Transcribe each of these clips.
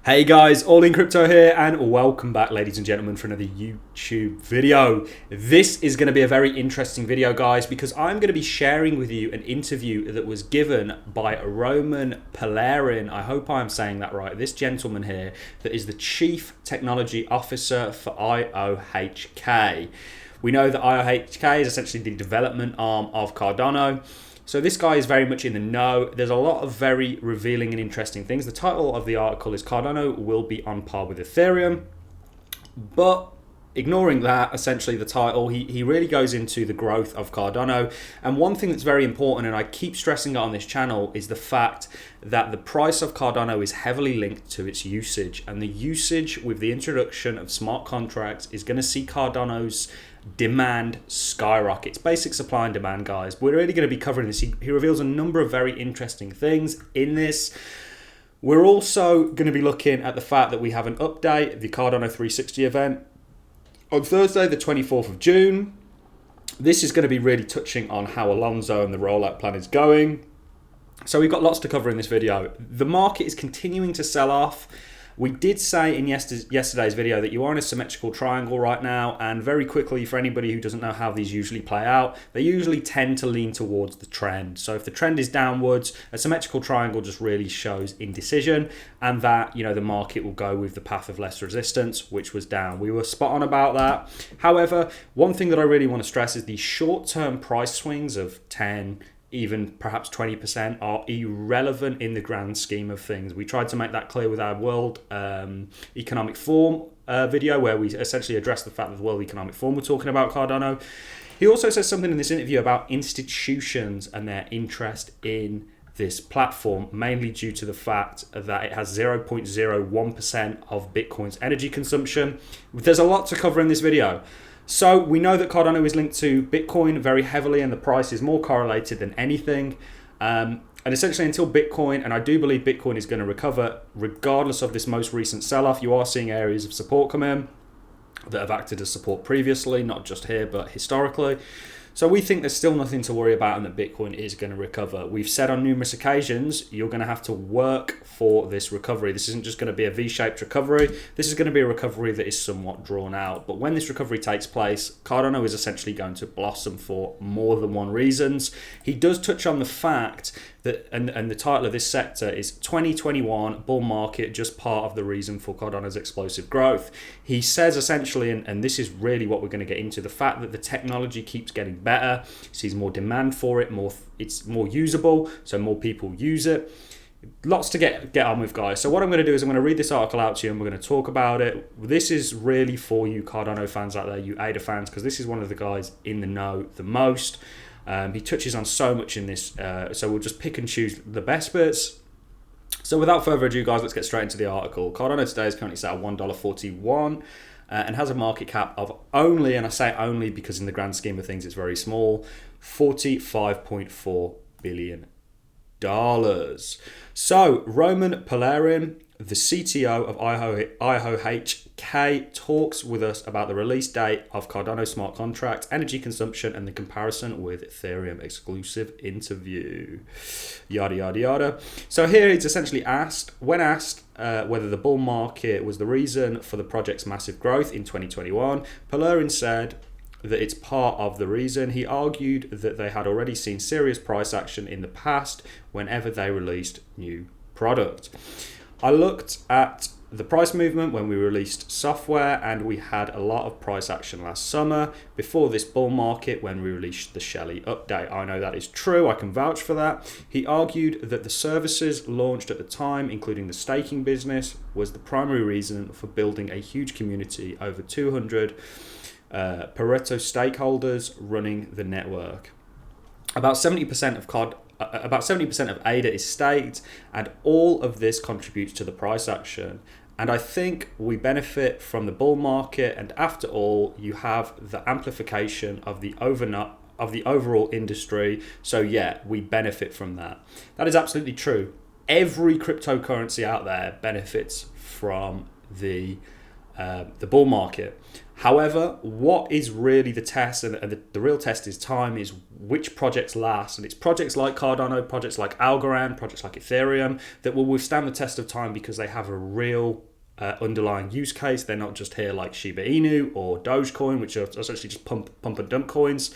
Hey guys, All In Crypto here, and welcome back, ladies and gentlemen, for another YouTube video. This is going to be a very interesting video, guys, because I'm going to be sharing with you an interview that was given by Roman Palerin. I hope I'm saying that right. This gentleman here that is the Chief Technology Officer for IOHK. We know that IOHK is essentially the development arm of Cardano. So this guy is very much in the know. There's a lot of very revealing and interesting things. The title of the article is Cardano will be on par with Ethereum. But ignoring that, essentially the title, he really goes into the growth of Cardano. And one thing that's very important, and I keep stressing it on this channel, is the fact that the price of Cardano is heavily linked to its usage. And the usage with the introduction of smart contracts is going to see Cardano's demand skyrockets. Basic supply and demand, guys. We're really going to be covering this. He reveals a number of very interesting things in this. We're also going to be looking at the fact that we have an update, the Cardano 360 event, on Thursday, the 24th of June. This is going to be really touching on how Alonzo and the rollout plan is going. So we've got lots to cover in this video. The market is continuing to sell off. We did say in yesterday's video that you are in a symmetrical triangle right now, and very quickly, for anybody who doesn't know how these usually play out, they usually tend to lean towards the trend. So if the trend is downwards, a symmetrical triangle just really shows indecision, and that, you know, the market will go with the path of less resistance, which was down. We were spot on about that. However, one thing that I really want to stress is the short-term price swings of 10, even perhaps 20% are irrelevant in the grand scheme of things. We tried to make that clear with our World Economic Forum video, where we essentially addressed the fact that the World Economic Forum were talking about Cardano. He also says something in this interview about institutions and their interest in this platform, mainly due to the fact that it has 0.01% of Bitcoin's energy consumption. There's a lot to cover in this video. So we know that Cardano is linked to Bitcoin very heavily, and the price is more correlated than anything. And essentially until Bitcoin, and I do believe Bitcoin is going to recover regardless of this most recent sell-off, you are seeing areas of support come in that have acted as support previously, not just here, but historically. So we think there's still nothing to worry about and that Bitcoin is going to recover. We've said on numerous occasions, you're going to have to work for this recovery. This isn't just going to be a V-shaped recovery. This is going to be a recovery that is somewhat drawn out. But when this recovery takes place, Cardano is essentially going to blossom for more than one reasons. He does touch on the fact that, and the title of this sector is 2021 bull market, just part of the reason for Cardano's explosive growth. He says essentially, and this is really what we're going to get into, the fact that the technology keeps getting better, sees more demand for it, it's more usable, so more people use it. Lots to get on with, guys. So what I'm going to do is I'm going to read this article out to you and we're going to talk about it. This is really for you Cardano fans out there, you ADA fans, because this is one of the guys in the know the most. He touches on so much in this, so we'll just pick and choose the best bits. So without further ado, guys, let's get straight into the article. Cardano today is currently set at $1.41 and has a market cap of only, and I say only because in the grand scheme of things it's very small, $45.4 billion. So Roman Palerin, the CTO of IOHK, talks with us about the release date of Cardano smart contracts, energy consumption, and the comparison with Ethereum. Exclusive interview. Yada, yada, yada. So here he's essentially asked, when asked whether the bull market was the reason for the project's massive growth in 2021, Palerin said that it's part of the reason. He argued that they had already seen serious price action in the past whenever they released new product. I looked at the price movement when we released software, and we had a lot of price action last summer before this bull market when we released the Shelly update. I know that is true. I can vouch for that. He argued that the services launched at the time, including the staking business, was the primary reason for building a huge community, over 200 Pareto stakeholders running the network. About 70% of ADA is staked, and all of this contributes to the price action. And I think we benefit from the bull market, and after all, you have the amplification of the overall industry. So yeah, we benefit from that. That is absolutely true. Every cryptocurrency out there benefits from the the bull market. However, what is really the test, and the real test is time, is which projects last. And it's projects like Cardano, projects like Algorand, projects like Ethereum that will withstand the test of time because they have a real underlying use case. They're not just here like Shiba Inu or Dogecoin, which are essentially just pump and dump coins.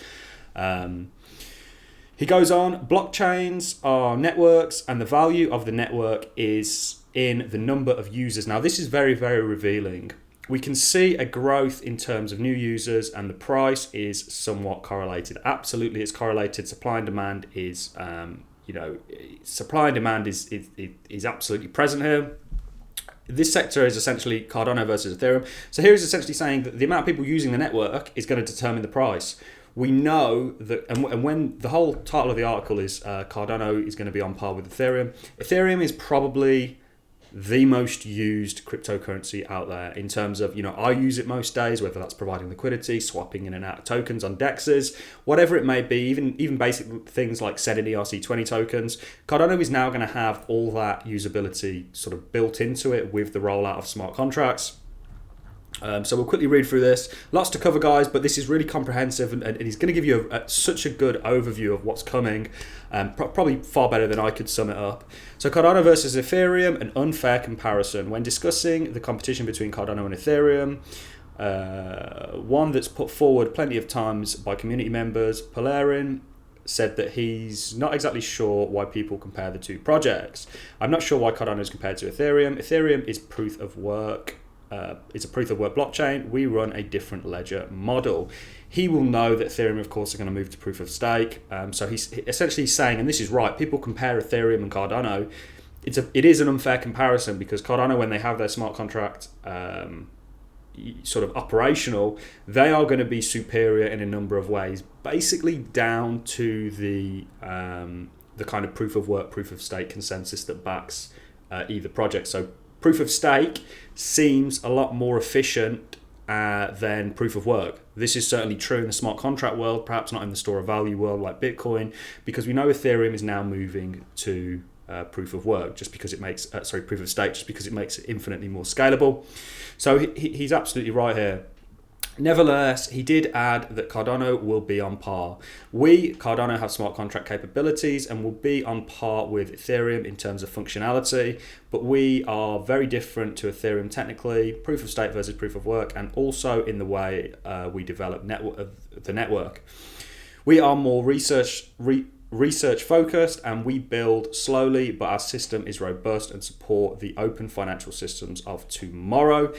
He goes on, blockchains are networks, and the value of the network is in the number of users. Now, this is very, very revealing. We can see a growth in terms of new users, and the price is somewhat correlated. Absolutely, it's correlated. Supply and demand is, supply and demand is absolutely present here. This sector is essentially Cardano versus Ethereum. So here is essentially saying that the amount of people using the network is going to determine the price. We know that, and when the whole title of the article is Cardano is going to be on par with Ethereum. Ethereum is probably the most used cryptocurrency out there in terms of, I use it most days, whether that's providing liquidity, swapping in and out of tokens on DEXs, whatever it may be, even basic things like setting ERC20 tokens. Cardano is now going to have all that usability sort of built into it with the rollout of smart contracts. So we'll quickly read through this. Lots to cover, guys, but this is really comprehensive, and he's going to give you such a good overview of what's coming, probably far better than I could sum it up. So Cardano versus Ethereum, an unfair comparison. When discussing the competition between Cardano and Ethereum, one that's put forward plenty of times by community members, Polarin said that he's not exactly sure why people compare the two projects. I'm not sure why Cardano is compared to Ethereum. Ethereum is proof of work. It's a proof of work blockchain. We run a different ledger model. He will know that Ethereum, of course, are going to move to proof of stake. So he's essentially saying, and this is right, people compare Ethereum and Cardano. It is an unfair comparison because Cardano, when they have their smart contract sort of operational, they are going to be superior in a number of ways, basically down to the kind of proof of work, proof of stake consensus that backs either project. So proof of stake seems a lot more efficient than proof of work. This is certainly true in the smart contract world, perhaps not in the store of value world like Bitcoin, because we know Ethereum is now moving to proof of work, just because it makes proof of stake, just because it makes it infinitely more scalable. So he's absolutely right here. Nevertheless, he did add that Cardano will be on par. Cardano, have smart contract capabilities and will be on par with Ethereum in terms of functionality, but we are very different to Ethereum technically, proof of stake versus proof of work, and also in the way we develop the network. We are more research focused, and we build slowly, but our system is robust and support the open financial systems of tomorrow.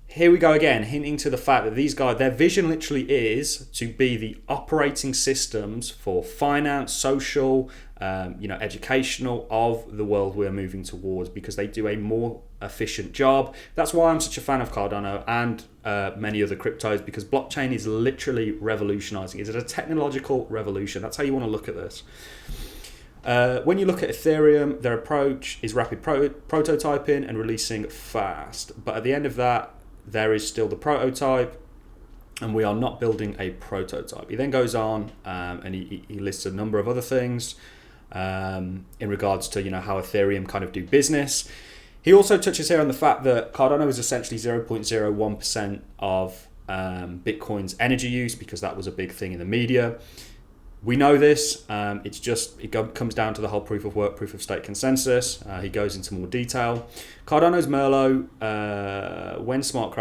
Here we go again, hinting to the fact that these guys, their vision literally is to be the operating systems for finance, social, educational of the world we're moving towards, because they do a more efficient job. That's why I'm such a fan of Cardano and many other cryptos, because blockchain is literally revolutionizing. It's a technological revolution. That's how you want to look at this. When you look at Ethereum, their approach is rapid prototyping and releasing fast. But at the end of that, there is still the prototype, and we are not building a prototype. He then goes on and he lists a number of other things in regards to how Ethereum kind of do business. He also touches here on the fact that Cardano is essentially 0.01% of Bitcoin's energy use, because that was a big thing in the media. We know this. It comes down to the whole proof of work, proof of stake consensus. He goes into more detail. Cardano's Merlot, when smart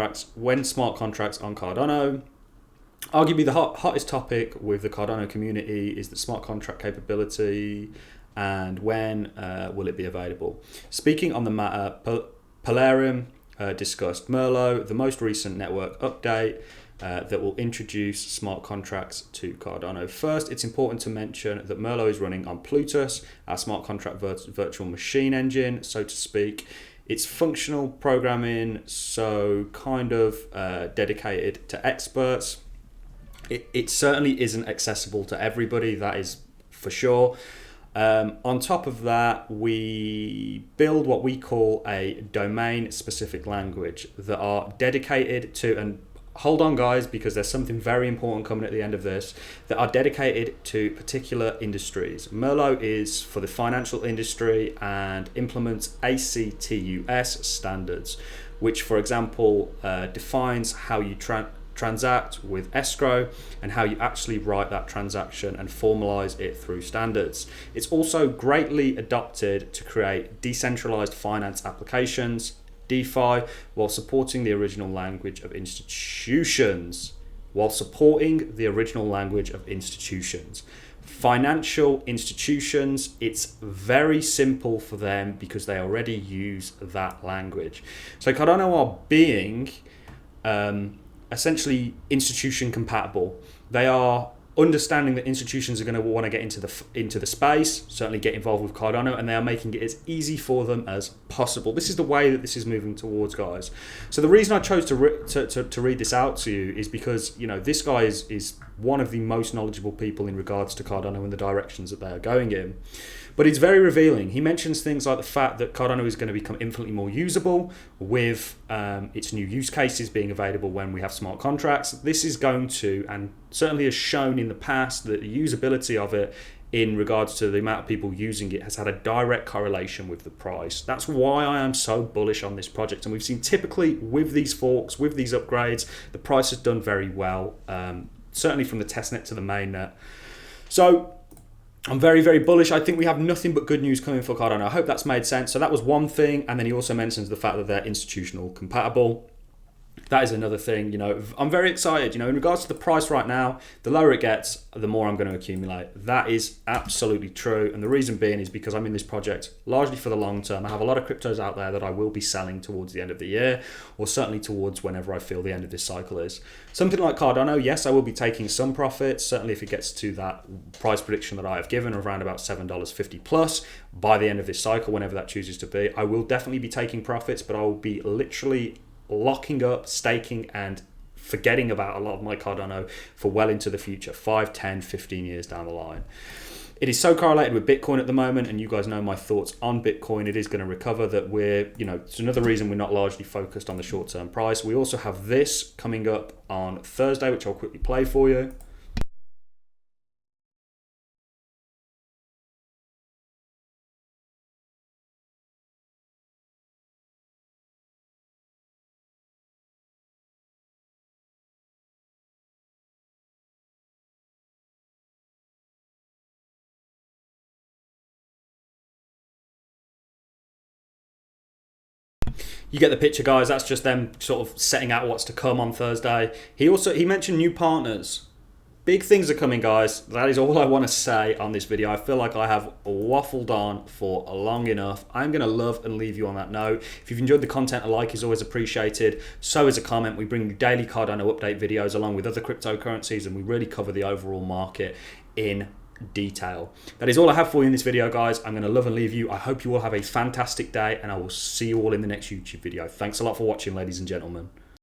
contracts on Cardano. Arguably the hottest topic with the Cardano community is the smart contract capability, and when will it be available? Speaking on the matter, Polarin discussed Merlot, the most recent network update that will introduce smart contracts to Cardano. First, it's important to mention that Merlot is running on Plutus, our smart contract virtual machine engine, so to speak. It's functional programming, so kind of dedicated to experts. It certainly isn't accessible to everybody, that is for sure. On top of that, we build what we call a domain-specific language that are dedicated to, and hold on guys, because there's something very important coming at the end of this that are dedicated to particular industries. Merlot is for the financial industry and implements ACTUS standards, which for example defines how you transact with escrow and how you actually write that transaction and formalize it through standards. It's also greatly adopted to create decentralized finance applications, DeFi, while supporting the original language of institutions. Financial institutions, it's very simple for them because they already use that language. So Cardano are being essentially institution compatible. They are understanding that institutions are going to want to get into the space, certainly get involved with Cardano, and they are making it as easy for them as possible. This is the way that this is moving towards, guys. So the reason I chose to read this out to you is because, you know, this guy is one of the most knowledgeable people in regards to Cardano and the directions that they are going in. But it's very revealing. He mentions things like the fact that Cardano is going to become infinitely more usable with its new use cases being available when we have smart contracts. This is going to, and certainly has shown in the past, that the usability of it in regards to the amount of people using it has had a direct correlation with the price. That's why I am so bullish on this project. And we've seen typically with these forks, with these upgrades, the price has done very well, certainly from the testnet to the mainnet. So I'm very, very bullish. I think we have nothing but good news coming for Cardano. I hope that's made sense. So that was one thing. And then he also mentions the fact that they're institutional compatible. That is another thing. You know, I'm very excited. You know, in regards to the price right now, the lower it gets, the more I'm going to accumulate. That is absolutely true. And the reason being is because I'm in this project largely for the long term. I have a lot of cryptos out there that I will be selling towards the end of the year, or certainly towards whenever I feel the end of this cycle is. Something like Cardano, yes, I will be taking some profits, certainly if it gets to that price prediction that I have given of around about $7.50 plus by the end of this cycle, whenever that chooses to be. I will definitely be taking profits, but I will be literally locking up, staking, and forgetting about a lot of my Cardano for well into the future, 5, 10, 15 years down the line. It is so correlated with Bitcoin at the moment, and you guys know my thoughts on Bitcoin. It is going to recover. That we're, you know, it's another reason we're not largely focused on the short-term price. We also have this coming up on Thursday, which I'll quickly play for you. You get the picture, guys. That's just them sort of setting out what's to come on Thursday. He mentioned new partners. Big things are coming, guys. That is all I want to say on this video. I feel like I have waffled on for long enough. I'm going to love and leave you on that note. If you've enjoyed the content, a like is always appreciated. So is a comment. We bring you daily Cardano update videos along with other cryptocurrencies, and we really cover the overall market in detail. That is all I have for you in this video, guys. I'm going to love and leave you. I hope you all have a fantastic day, and I will see you all in the next YouTube video. Thanks a lot for watching, ladies and gentlemen.